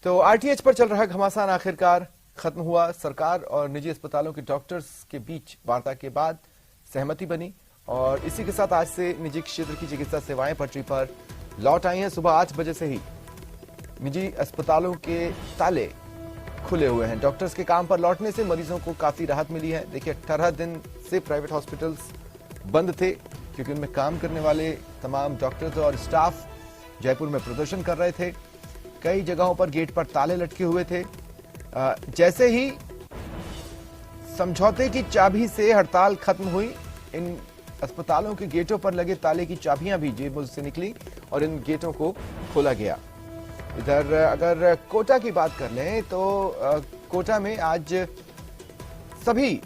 तो आरटीएच पर चल रहा घमासान आखिरकार खत्म हुआ। सरकार और निजी अस्पतालों के डॉक्टर्स के बीच वार्ता के बाद सहमति बनी और इसी के साथ आज से निजी क्षेत्र की चिकित्सा सेवाएं पटरी पर लौट आई हैं। सुबह 8 बजे से ही निजी अस्पतालों के ताले खुले हुए हैं। डॉक्टर्स के काम पर लौटने से मरीजों को काफी राहत मिली है। देखिए 18 दिन से प्राइवेट हॉस्पिटल्स बंद थे क्योंकि उनमें काम करने वाले तमाम डॉक्टर्स और स्टाफ जयपुर में प्रदर्शन कर रहे थे। कई जगहों पर गेट पर ताले लटके हुए थे। जैसे ही समझौते की चाबी से हड़ताल खत्म हुई, इन अस्पतालों के गेटों पर लगे ताले की चाबियां भी जेबों से निकली और इन गेटों को खोला गया। इधर अगर कोटा की बात कर लें तो कोटा में आज सभी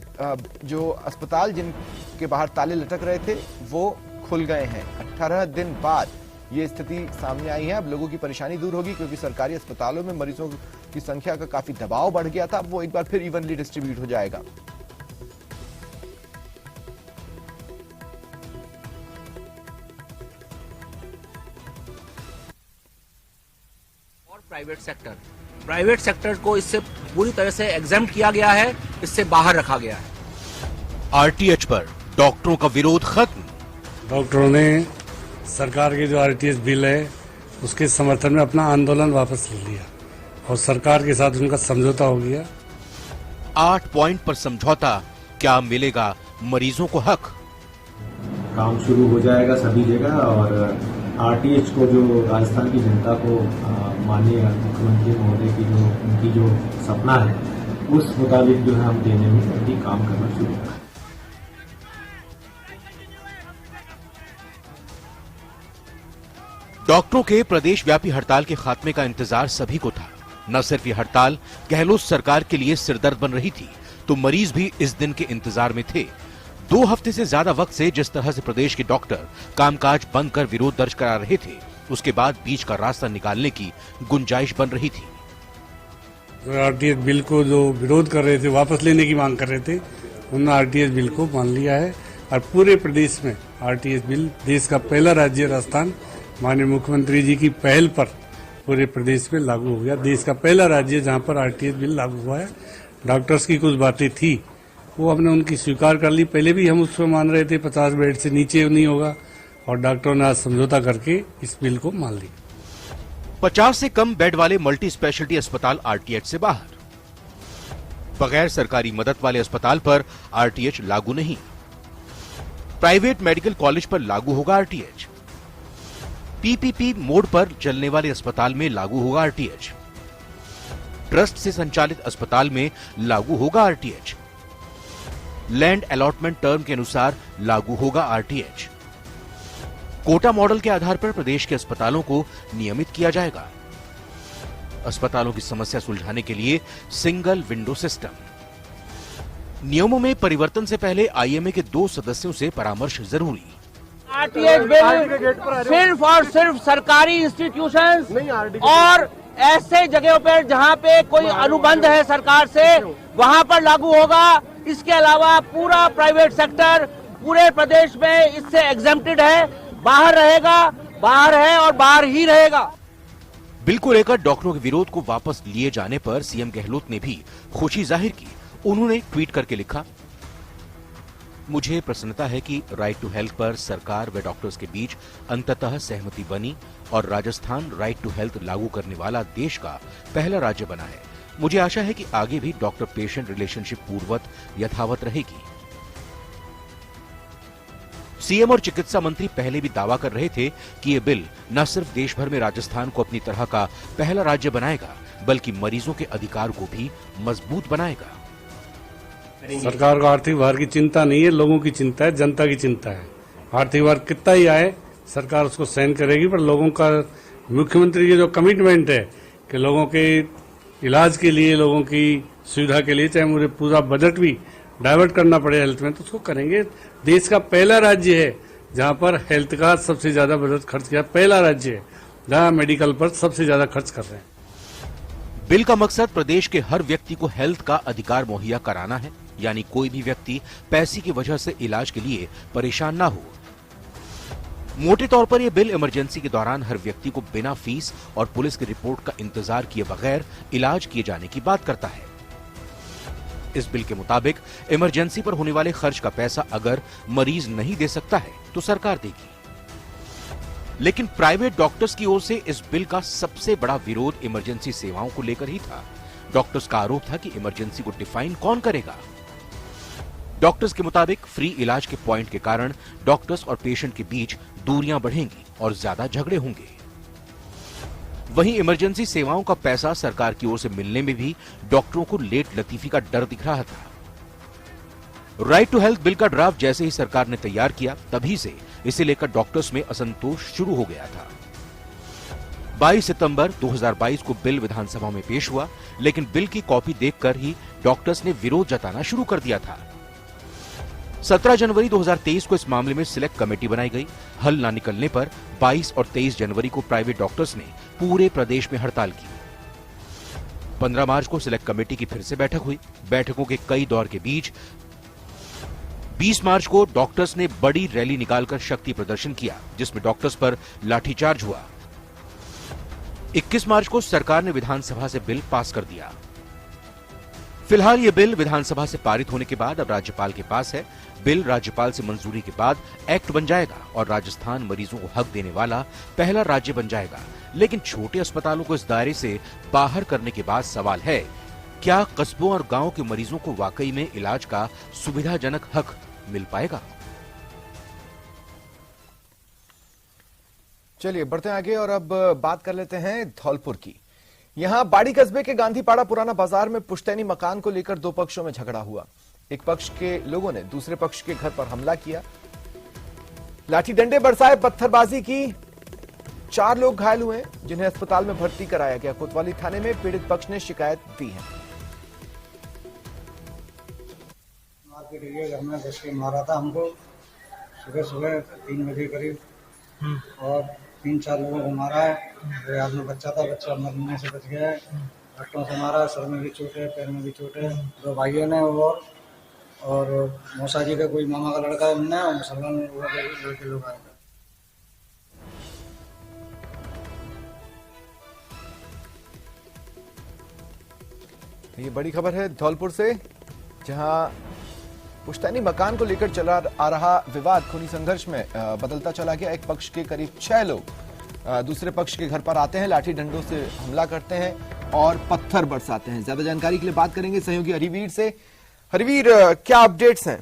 जो अस्पताल जिनके बाहर ताले लटक रहे थे वो खुल गए हैं। 18 दिन बाद ये स्थिति सामने आई है। अब लोगों की परेशानी दूर होगी क्योंकि सरकारी अस्पतालों में मरीजों की संख्या का काफी दबाव बढ़ गया था। अब वो एक बार फिर इवनली डिस्ट्रीब्यूट हो जाएगा। और प्राइवेट सेक्टर को इससे पूरी तरह से एग्जेम्प्ट किया गया है, इससे बाहर रखा गया है। आरटीएच पर डॉक्टरों का विरोध खत्म। डॉक्टरों ने सरकार के जो आरटीएच बिल है उसके समर्थन में अपना आंदोलन वापस ले लिया और सरकार के साथ उनका समझौता हो गया। 8 पॉइंट पर समझौता, क्या मिलेगा मरीजों को हक? काम शुरू हो जाएगा सभी जगह और आरटीएच को जो राजस्थान की जनता को माननीय मुख्यमंत्री महोदय की जो उनकी जो सपना है उस मुताबिक जो है हम देने में अभी काम करना शुरू करें। डॉक्टरों के प्रदेश व्यापी हड़ताल के खात्मे का इंतजार सभी को था। न सिर्फ ये हड़ताल गहलोत सरकार के लिए सिरदर्द बन रही थी, तो मरीज भी इस दिन के इंतजार में थे। 2 हफ्ते से ज्यादा वक्त से जिस तरह से प्रदेश के डॉक्टर कामकाज बंद कर विरोध दर्ज करा रहे थे, उसके बाद बीच का रास्ता निकालने की गुंजाइश बन रही थी। आरटीएच बिल को जो विरोध कर रहे थे, वापस लेने की मांग कर रहे थे, उन्होंने आरटीएच बिल को मान लिया है और पूरे प्रदेश में आरटीएच बिल, देश का पहला राज्य राजस्थान माननीय मुख्यमंत्री जी की पहल पर पूरे प्रदेश में लागू हो गया। देश का पहला राज्य जहां पर आरटीएच बिल लागू हुआ है। डॉक्टर्स की कुछ बातें थी वो हमने उनकी स्वीकार कर ली। पहले भी हम उसको मान रहे थे 50 बेड से नीचे नहीं होगा और डॉक्टरों ने आज समझौता करके इस बिल को मान ली। 50 से कम बेड वाले मल्टी स्पेशलिटी अस्पताल आरटीएच से बाहर। बगैर सरकारी मदद वाले अस्पताल पर आरटीएच लागू नहीं। प्राइवेट मेडिकल कॉलेज पर लागू होगा आरटीएच। पीपीपी मोड पर चलने वाले अस्पताल में लागू होगा आरटीएच। ट्रस्ट से संचालित अस्पताल में लागू होगा आरटीएच। लैंड अलॉटमेंट टर्म के अनुसार लागू होगा आरटीएच। कोटा मॉडल के आधार पर प्रदेश के अस्पतालों को नियमित किया जाएगा। अस्पतालों की समस्या सुलझाने के लिए सिंगल विंडो सिस्टम। नियमों में परिवर्तन से पहले आईएमए के 2 सदस्यों से परामर्श जरूरी। आरटीएच बिल सिर्फ और सिर्फ सरकारी इंस्टीट्यूशंस और ऐसे जगहों पर जहां पे कोई अनुबंध है सरकार से, वहां पर लागू होगा। इसके अलावा पूरा प्राइवेट सेक्टर पूरे प्रदेश में इससे एग्जेम्प्टेड है, बाहर रहेगा, बाहर है और बाहर ही रहेगा। बिल को लेकर डॉक्टरों के विरोध को वापस लिए जाने पर सीएम गहलोत ने भी खुशी जाहिर की। उन्होंने ट्वीट करके लिखा, मुझे प्रसन्नता है कि राइट टू हेल्थ पर सरकार व डॉक्टर्स के बीच अंततः सहमति बनी और राजस्थान राइट टू हेल्थ लागू करने वाला देश का पहला राज्य बना है। मुझे आशा है कि आगे भी डॉक्टर पेशेंट रिलेशनशिप पूर्ववत यथावत रहेगी। सीएम और चिकित्सा मंत्री पहले भी दावा कर रहे थे कि ये बिल न सिर्फ देश भर में राजस्थान को अपनी तरह का पहला राज्य बनाएगा, बल्कि मरीजों के अधिकार को भी मजबूत बनाएगा। सरकार को आर्थिक भार की चिंता नहीं है, लोगों की चिंता है, जनता की चिंता है। आर्थिक भार कितना ही आए सरकार उसको सहन करेगी, पर लोगों का, मुख्यमंत्री की जो कमिटमेंट है कि लोगों के इलाज के लिए, लोगों की सुविधा के लिए, चाहे मुझे पूरा बजट भी डाइवर्ट करना पड़े हेल्थ में, तो उसको करेंगे। देश का पहला राज्य है जहां पर हेल्थ का सबसे ज्यादा बजट खर्च किया, पहला राज्य है जहां मेडिकल पर सबसे ज्यादा खर्च कर रहे हैं। बिल का मकसद प्रदेश के हर व्यक्ति को हेल्थ का अधिकार मुहैया कराना है, यानी कोई भी व्यक्ति पैसे की वजह से इलाज के लिए परेशान ना हो। मोटे तौर पर यह बिल इमरजेंसी के दौरान हर व्यक्ति को बिना फीस और पुलिस की रिपोर्ट का इंतजार किए बगैर इलाज किए जाने की बात करता है। इस बिल के मुताबिक इमरजेंसी पर होने वाले खर्च का पैसा अगर मरीज नहीं दे सकता है तो सरकार देगी। लेकिन प्राइवेट डॉक्टर्स की ओर से इस बिल का सबसे बड़ा विरोध इमरजेंसी सेवाओं को लेकर ही था। डॉक्टर्स का आरोप था कि इमरजेंसी को डिफाइन कौन करेगा। डॉक्टर्स के मुताबिक फ्री इलाज के पॉइंट के कारण डॉक्टर्स और पेशेंट के बीच दूरियां बढ़ेंगी और ज्यादा झगड़े होंगे। वहीं इमरजेंसी सेवाओं का पैसा सरकार की ओर से मिलने में भी डॉक्टरों को लेट लतीफी का डर दिख रहा था। राइट टू हेल्थ बिल का ड्राफ्ट जैसे ही सरकार ने तैयार किया, तभी से इसे लेकर डॉक्टर्स में असंतोष शुरू हो गया था। 22 सितंबर 2022 को बिल विधानसभा में पेश हुआ, लेकिन बिल की कॉपी देखकर ही डॉक्टर्स ने विरोध जताना शुरू कर दिया था। 17 जनवरी 2023 को इस मामले में सिलेक्ट कमेटी बनाई गई। हल न निकलने पर 22 और 23 जनवरी को प्राइवेट डॉक्टर्स ने पूरे प्रदेश में हड़ताल की। 15 मार्च को सिलेक्ट कमेटी की फिर से बैठक हुई। बैठकों के कई दौर के बीच 20 मार्च को डॉक्टर्स ने बड़ी रैली निकालकर शक्ति प्रदर्शन किया, जिसमें डॉक्टर्स पर लाठीचार्ज हुआ। 21 मार्च को सरकार ने विधानसभा से बिल पास कर दिया। फिलहाल यह बिल विधानसभा से पारित होने के बाद अब राज्यपाल के पास है। बिल राज्यपाल से मंजूरी के बाद एक्ट बन जाएगा और राजस्थान मरीजों को हक देने वाला पहला राज्य बन जाएगा। लेकिन छोटे अस्पतालों को इस दायरे से बाहर करने के बाद सवाल है, क्या कस्बों और गांवों के मरीजों को वाकई में इलाज का सुविधाजनक हक मिल पाएगा? चलिए बढ़ते हैं आगे और अब बात कर लेते हैं धौलपुर की। यहां बाड़ी कस्बे के गांधीपाड़ा पुराना बाजार में पुश्तैनी मकान को लेकर दो पक्षों में झगड़ा हुआ। एक पक्ष के लोगों ने दूसरे पक्ष के घर पर हमला किया, लाठी डंडे बरसाए, पत्थरबाजी की। 4 लोग घायल हुए, जिन्हें अस्पताल में भर्ती कराया गया। कोतवाली थाने में पीड़ित पक्ष ने शिकायत दी है। मार्केट एरिया घर में घुस के मारा था हमको सुबह 3 बजे करीब, और 3-4 लोगों को मारा है। मेरे हाथ में बच्चा था, बच्चा मरने से बच गया है। हट्टों से मारा, सर में भी चोट है, पैर में भी चोट है। 2 भाइयों ने और मौसा जी का कोई मामा का लड़का है, उनने और मुसलमान लड़के लोग आए थे। ये बड़ी खबर है धौलपुर से, जहां पुश्तैनी मकान को लेकर चला आ रहा विवाद खूनी संघर्ष में बदलता चला गया। एक पक्ष के करीब 6 लोग दूसरे पक्ष के घर पर आते हैं, लाठी डंडों से हमला करते हैं और पत्थर बरसाते हैं। ज्यादा जानकारी के लिए बात करेंगे सहयोगी हरिवीर से। हरिवीर, क्या अपडेट्स हैं?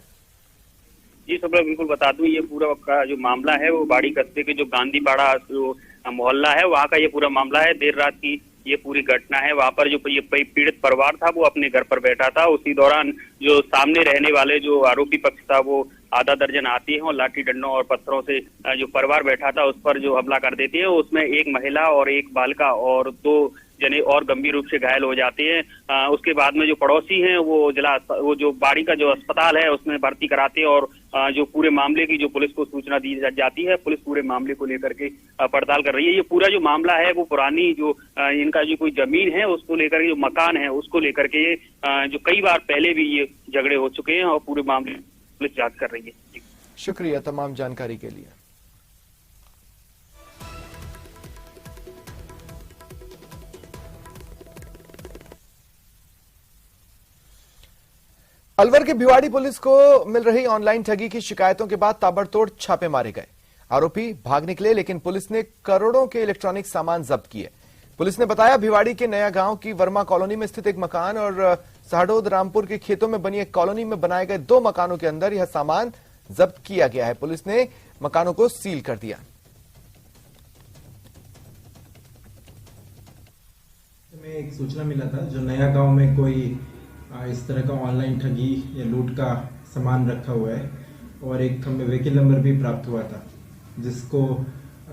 जी सब बिल्कुल बता दूं, ये पूरा का जो मामला है वो बाड़ी कस्बे के जो गांधीपाड़ा जो मोहल्ला है वहाँ का ये पूरा मामला है। देर रात की ये पूरी घटना है। वहाँ पर जो ये पीड़ित परिवार था वो अपने घर पर बैठा था। उसी दौरान जो सामने रहने वाले जो आरोपी पक्ष था वो आधा दर्जन आती है और लाठी डंडों और पत्थरों से जो परिवार बैठा था उस पर जो हमला कर देती है। उसमें एक महिला और एक बालिका और 2 जने और गंभीर रूप से घायल हो जाते हैं। उसके बाद में जो पड़ोसी हैं वो जो बाड़ी का जो अस्पताल है उसमें भर्ती कराते हैं और जो पूरे मामले की जो पुलिस को सूचना दी जाती है। पुलिस पूरे मामले को लेकर के पड़ताल कर रही है। ये पूरा जो मामला है वो पुरानी जो इनका जो कोई जमीन है उसको लेकर के, जो मकान है उसको लेकर के जो कई बार पहले भी ये झगड़े हो चुके हैं और पूरे मामले पुलिस जांच कर रही है। शुक्रिया तमाम जानकारी के लिए। अलवर के भिवाड़ी पुलिस को मिल रही ऑनलाइन ठगी की शिकायतों के बाद ताबड़तोड़ छापे मारे गए। आरोपी भाग निकले, लेकिन पुलिस ने करोड़ों के इलेक्ट्रॉनिक सामान जब्त किए। पुलिस ने बताया भिवाड़ी के नया गांव की वर्मा कॉलोनी में स्थित एक मकान और साहडोद रामपुर के खेतों में बनी एक कॉलोनी में बनाए गए 2 मकानों के अंदर यह सामान जब्त किया गया है। पुलिस ने मकानों को सील कर दिया। हमें एक सूचना मिला था जो नया गांव में कोई इस तरह का ऑनलाइन ठगी या लूट का सामान रखा हुआ है, और एक हमें व्हीकल नंबर भी प्राप्त हुआ था, जिसको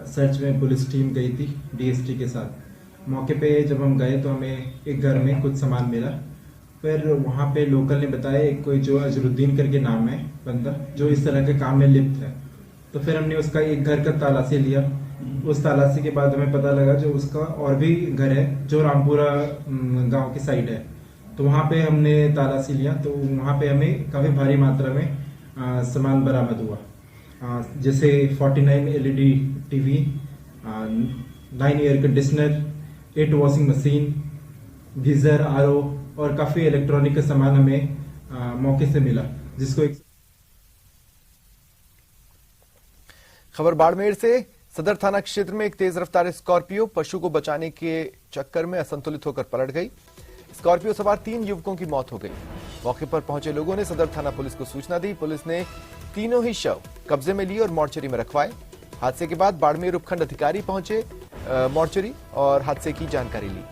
सर्च में पुलिस टीम गई थी डीएसटी के साथ। मौके पे जब हम गए तो हमें एक घर में कुछ सामान मिला। फिर वहाँ पे लोकल ने बताया एक कोई जो अजरुद्दीन करके नाम है बंदा जो इस तरह के काम में लिप्त है। तो फिर हमने उसका एक घर का तलाशी लिया। उस तलाशी के बाद हमें पता लगा जो उसका और भी घर है जो रामपुरा गांव की साइड है। तो वहाँ पे हमने तलाशी लिया तो वहाँ पे हमें काफी भारी मात्रा में सामान बरामद हुआ। जैसे 49 LED TV, 9 air conditioner, 8 washing machine, geyser, RO और काफी इलेक्ट्रॉनिक का सामान हमें मौके से मिला, जिसको एक खबर बाड़मेर से। सदर थाना क्षेत्र में एक तेज रफ्तार स्कॉर्पियो पशु को बचाने के चक्कर में असंतुलित होकर पलट गई। स्कॉर्पियो सवार 3 युवकों की मौत हो गई। मौके पर पहुंचे लोगों ने सदर थाना पुलिस को सूचना दी। पुलिस ने तीनों ही शव कब्जे में लिए और मोर्चरी में रखवाए। हादसे के बाद बाड़मेर उपखंड अधिकारी पहुंचे मोर्चरी और हादसे की जानकारी ली।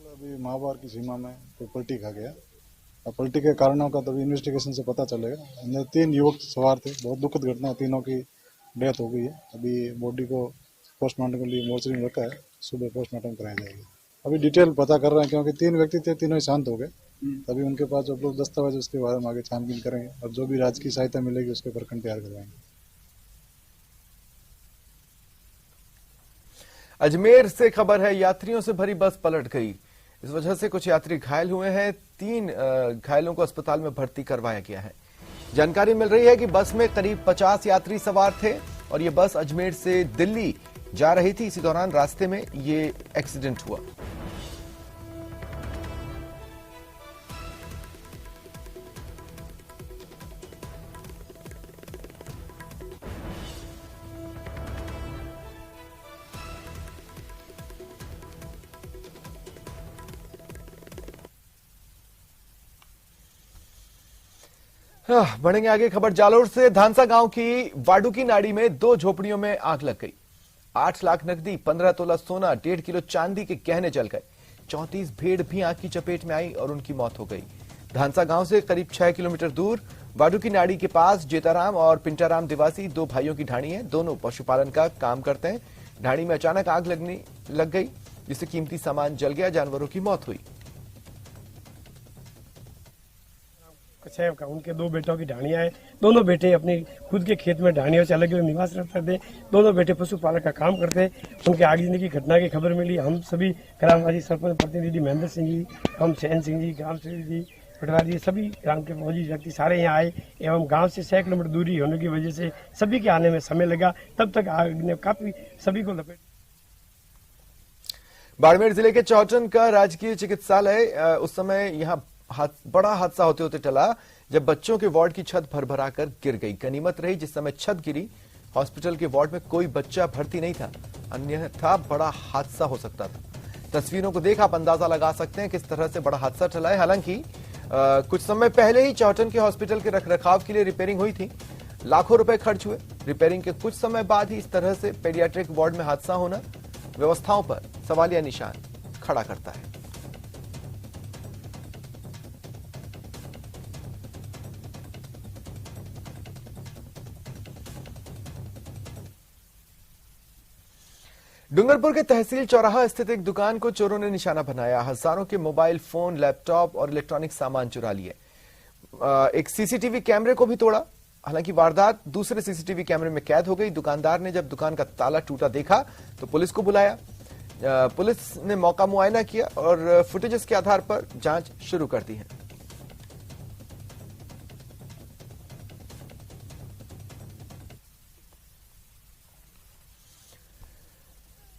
अभी महाभारत की सीमा में कोई पलटी खा गया और पलटी के कारणों का तभी इन्वेस्टिगेशन से पता चलेगा। अंदर 3 युवक सवार थे। बहुत दुखद घटना, तीनों की डेथ हो गई है। अभी बॉडी को पोस्टमार्टम के लिए मोर्चरी में रखा है, सुबह पोस्टमार्टम कराई जाएगी। अभी डिटेल पता कर रहे हैं क्योंकि 3 व्यक्ति थे, तीनों ही शांत हो गए। तभी उनके पास जो लोग दस्तावेज उसके बारे में आगे छानबीन करेंगे और जो भी राजकीय सहायता मिलेगी उसके प्रकरण तैयार करवाएंगे। अजमेर से खबर है, यात्रियों से भरी बस पलट गई। इस वजह से कुछ यात्री घायल हुए हैं। 3 घायलों को अस्पताल में भर्ती करवाया गया है। जानकारी मिल रही है कि बस में करीब 50 यात्री सवार थे और ये बस अजमेर से दिल्ली जा रही थी। इसी दौरान रास्ते में ये एक्सीडेंट हुआ। बढ़ेंगे आगे। खबर जालोर से। धानसा गांव की वाडू की नाड़ी में 2 झोपड़ियों में आग लग गई। 8 लाख नकदी, 15 तोला सोना, 1.5 किलो चांदी के गहने जल गए। 34 भेड़ भी आग की चपेट में आई और उनकी मौत हो गई। धानसा गांव से करीब 6 किलोमीटर दूर वाडू की नाड़ी के पास जेताराम और पिंटाराम दिवासी 2 भाइयों की ढाणी है। दोनों पशुपालन का काम करते हैं। ढाणी में अचानक आग लग गई, जिससे कीमती सामान जल गया। जानवरों की मौत हुई। उनके 2 बेटों की ढाणियां हैं। दोनों बेटे अपने खुद के खेत में ढाणियों से अलग अलग निवास रखते थे। दोनों बेटे पशुपालन का काम करते। उनके आगजनी की घटना की खबर मिली। हम सभी ग्रामवासी, सरपंच प्रतिनिधि महेंद्र सिंह जी, हम चैन सिंह जी, ग्राम सेवक जी, पटवारी जी, सभी ग्राम के मौजूद व्यक्ति सारे यहाँ आए एवं गांव से 6 किलोमीटर दूरी होने की वजह से सभी के आने में समय लगा। तब तक आग ने काफी सभी को लपेट। बाड़मेर जिले के चौटन का राजकीय चिकित्सालय उस समय यहां बड़ा हादसा होते होते टला जब बच्चों के वार्ड की छत भरभराकर गिर गई। गनीमत रही जिस समय छत गिरी। हॉस्पिटल के वार्ड में कोई बच्चा भर्ती नहीं था, अन्यथा बड़ा हादसा हो सकता था। तस्वीरों को देख आप अंदाजा लगा सकते हैं किस तरह से बड़ा हादसा टला है। हालांकि कुछ समय पहले ही चौटन के हॉस्पिटल के रखरखाव के लिए रिपेयरिंग हुई थी। लाखों रुपए खर्च हुए। रिपेयरिंग के कुछ समय बाद ही इस तरह से पेडियाट्रिक वार्ड में हादसा होना व्यवस्थाओं पर सवालिया निशान खड़ा करता है। डूंगरपुर के तहसील चौराहा स्थित एक दुकान को चोरों ने निशाना बनाया। हजारों के मोबाइल फोन, लैपटॉप और इलेक्ट्रॉनिक सामान चुरा लिए। एक सीसीटीवी कैमरे को भी तोड़ा। हालांकि वारदात दूसरे सीसीटीवी कैमरे में कैद हो गई। दुकानदार ने जब दुकान का ताला टूटा देखा तो पुलिस को बुलाया। पुलिस ने मौका मुआयना किया और फुटेजेस के आधार पर जांच शुरू कर दी है।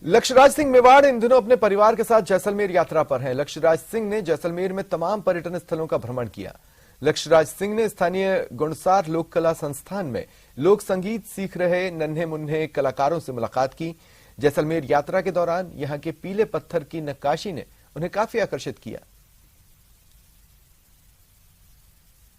लक्ष्यराज सिंह मेवाड़ इन दिनों अपने परिवार के साथ जैसलमेर यात्रा पर हैं। लक्ष्यराज सिंह ने जैसलमेर में तमाम पर्यटन स्थलों का भ्रमण किया। लक्ष्यराज सिंह ने स्थानीय गुणसार लोक कला संस्थान में लोक संगीत सीख रहे नन्हे मुन्ने कलाकारों से मुलाकात की। जैसलमेर यात्रा के दौरान यहां के पीले पत्थर की नक्काशी ने उन्हें काफी आकर्षित किया।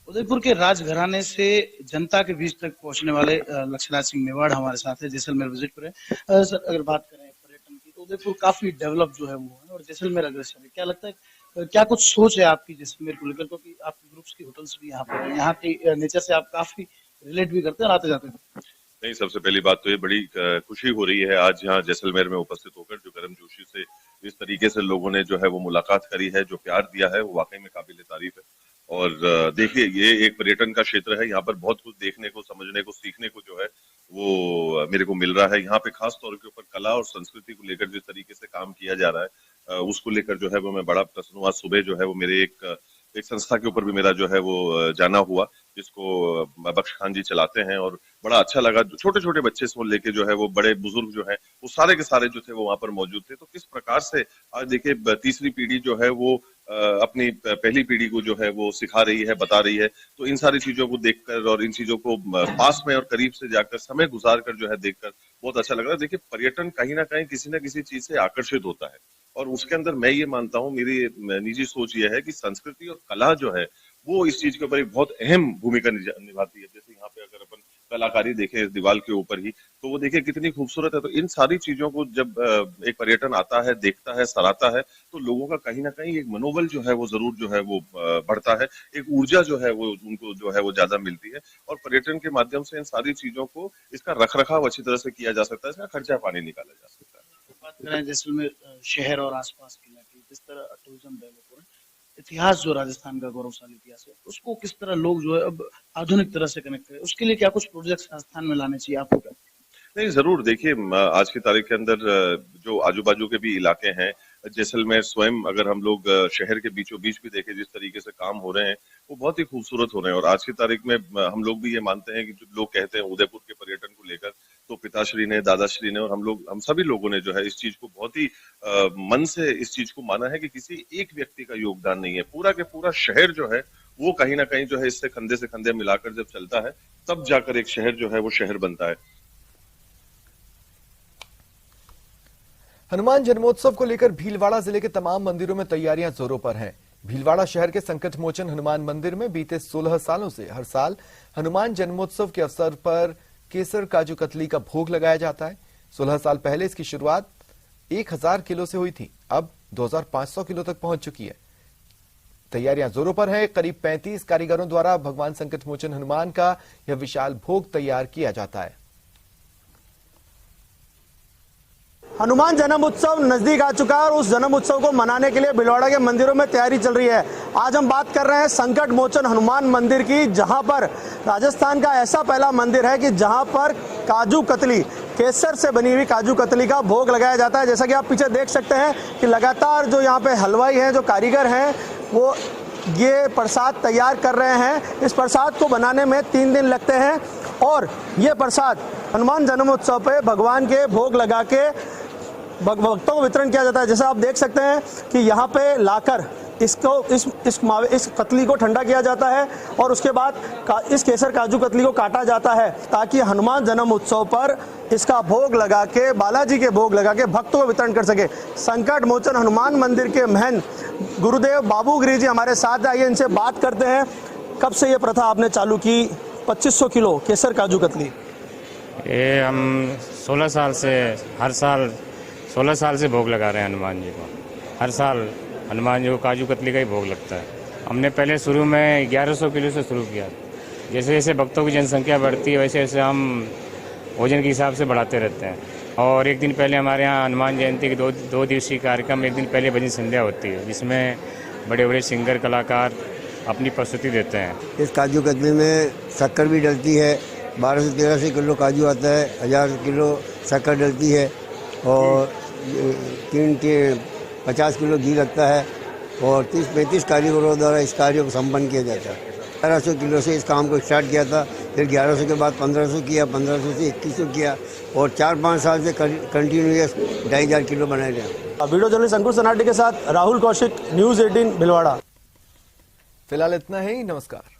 उदयपुर के राजघराने से जनता के बीच तक पहुंचने वाले लक्ष्यराज सिंह मेवाड़ हमारे साथ है। जैसलमेर विजिट पर है। सर, अगर बात करें पर्यटन की तो उदयपुर काफी डेवलप जो है वो है और जैसलमेर अग्रसर है। क्या लगता है, क्या कुछ सोच है आपकी जैसलमेर को लेकर, क्योंकि आपके ग्रुप्स की होटल्स भी यहाँ पर है, यहाँ के नेचर से आप काफी रिलेट भी करते हैं आते जाते हैं? नहीं, सबसे पहली बात तो ये बड़ी खुशी हो रही है आज यहाँ जैसलमेर में उपस्थित होकर। जो गर्मजोशी से इस तरीके से लोगों ने जो है वो मुलाकात करी है, जो प्यार दिया है, वो वाकई में काबिल तारीफ है। और देखिए ये एक पर्यटन का क्षेत्र है, यहाँ पर बहुत कुछ देखने को, समझने को, सीखने को जो है वो मेरे को मिल रहा है। यहाँ पे खास तौर के ऊपर कला और संस्कृति को लेकर जिस तरीके से काम किया जा रहा है उसको लेकर जो है वो मैं बड़ा प्रसन्न हुआ। सुबह जो है वो मेरे एक संस्था के ऊपर भी मेरा जो है वो जाना हुआ, जिसको बख्श खान जी चलाते हैं, और बड़ा अच्छा लगा। छोटे छोटे बच्चे से लेके जो है वो बड़े बुजुर्ग जो है वो सारे के सारे जो थे वो वहां पर मौजूद थे। तो किस प्रकार से आज देखिए तीसरी पीढ़ी जो है वो अपनी पहली पीढ़ी को जो है वो सिखा रही है, बता रही है। तो इन सारी चीजों को देखकर और इन चीजों को पास में और करीब से जाकर समय गुजार कर जो है देखकर बहुत अच्छा लग रहा है। देखिए पर्यटन कहीं ना कहीं किसी न किसी चीज से आकर्षित होता है, और उसके अंदर मैं ये मानता हूँ, मेरी निजी सोच ये है कि संस्कृति और कला जो है वो इस चीज के ऊपर एक बहुत अहम भूमिका निभाती है। जैसे यहाँ पे अगर अपन कलाकारी देखें इस दीवार के ऊपर ही, तो वो देखिए कितनी खूबसूरत है। तो इन सारी चीजों को जब एक पर्यटन आता है, देखता है, सराहता है, तो लोगों का कहीं ना कहीं एक मनोबल जो है वो जरूर जो है वो बढ़ता है, एक ऊर्जा जो है वो उनको जो है वो ज्यादा मिलती है। और पर्यटन के माध्यम से इन सारी चीजों को, इसका रखरखाव अच्छी तरह से किया जा सकता है, इसका खर्चा पानी निकाला जा सकता है। बात करें जैसलमेर शहर और आसपास के इलाके, किस तरह टूरिज्म डेवलप हो रहा है, इतिहास जो राजस्थान का गौरवशाली इतिहास है उसको किस तरह लोग जो है अब आधुनिक तरह से कनेक्ट करें, उसके लिए क्या कुछ प्रोजेक्ट राजस्थान में लाने चाहिए आपको क्या? नहीं, जरूर। देखिए आज की तारीख के अंदर जो आजू बाजू के भी इलाके हैं, जैसलमेर स्वयं अगर हम लोग शहर के बीचों बीच भी देखें, जिस तरीके से काम हो रहे हैं वो बहुत ही खूबसूरत हो रहे हैं। और आज की तारीख में हम लोग भी ये मानते हैं कि जो लोग कहते हैं उदयपुर के पर्यटन को लेकर, तो पिताश्री ने, दादाश्री ने और हम सभी लोगों ने जो है इस चीज को बहुत ही मन से इस चीज को माना है कि किसी एक व्यक्ति का योगदान नहीं है, पूरा के पूरा शहर जो है वो कहीं ना कहीं जो है इससे कंधे से कंधे मिलाकर जब चलता है तब जाकर एक शहर जो है वो शहर बनता है। हनुमान जन्मोत्सव को लेकर भीलवाड़ा जिले के तमाम मंदिरों में तैयारियां जोरों पर हैं। भीलवाड़ा शहर के संकट मोचन हनुमान मंदिर में बीते 16 सालों से हर साल हनुमान जन्मोत्सव के अवसर पर केसर काजू कतली का भोग लगाया जाता है। 16 साल पहले इसकी शुरुआत 1000 किलो से हुई थी, अब 2500 किलो तक पहुंच चुकी है। तैयारियां जोरों पर हैं। करीब 35 कारीगरों द्वारा भगवान संकट मोचन हनुमान का यह विशाल भोग तैयार किया जाता है। हनुमान जन्म उत्सव नजदीक आ चुका है और उस जन्म उत्सव को मनाने के लिए भीलवाड़ा के मंदिरों में तैयारी चल रही है। आज हम बात कर रहे हैं संकट मोचन हनुमान मंदिर की, जहां पर राजस्थान का ऐसा पहला मंदिर है कि जहां पर काजू कतली, केसर से बनी हुई काजू कतली का भोग लगाया जाता है। जैसा कि आप पीछे देख सकते हैं कि लगातार जो यहाँ पे हलवाई हैं, जो कारीगर हैं, वो ये प्रसाद तैयार कर रहे हैं। इस प्रसाद को बनाने में 3 दिन लगते हैं और ये प्रसाद हनुमान जन्मोत्सव पे भगवान के भोग लगा के भक्तों को वितरण किया जाता है। जैसा आप देख सकते हैं कि यहाँ पे लाकर इसको इस कतली को ठंडा किया जाता है और उसके बाद इस केसर काजू कतली को काटा जाता है ताकि हनुमान जन्म उत्सव पर इसका भोग लगा के, बालाजी के भोग लगा के भक्तों को वितरण कर सके। संकट मोचन हनुमान मंदिर के महंत गुरुदेव बाबूगिरी जी हमारे साथ, आइए इनसे बात करते हैं। कब से ये प्रथा आपने चालू की 2500 किलो केसर काजू कतली? ये हम 16 साल से, हर साल 16 साल से भोग लगा रहे हैं हनुमान जी को। हर साल हनुमान जी को काजू कतली का ही भोग लगता है। हमने पहले शुरू में 1100 किलो से शुरू किया। जैसे जैसे भक्तों की जनसंख्या बढ़ती है वैसे वैसे हम भोजन के हिसाब से बढ़ाते रहते हैं। और एक दिन पहले हमारे यहाँ हनुमान जयंती की दो दिवसीय कार्यक्रम, एक दिन पहले भजन संध्या होती है, जिसमें बड़े बड़े सिंगर कलाकार अपनी प्रस्तुति देते हैं। इस काजू कतली में शक्कर भी डलती है। 12 से 1300 किलो काजू आता है, 1000 किलो शक्कर डलती है और 50 किलो घी लगता है और 30-35 कारीगरों द्वारा इस कार्य को संपन्न किया जाता है। 1100 किलो से इस काम को स्टार्ट किया था, फिर 1100 के बाद 1500 किया, 1500 से 2100 किया और 4-5 साल से कंटिन्यूअस 2500 किलो बनाए रहे। वीडियो जर्नलिस्ट अंकुर सनाटी के साथ राहुल कौशिक, न्यूज़ 18 भीलवाड़ा। फिलहाल इतना ही, नमस्कार।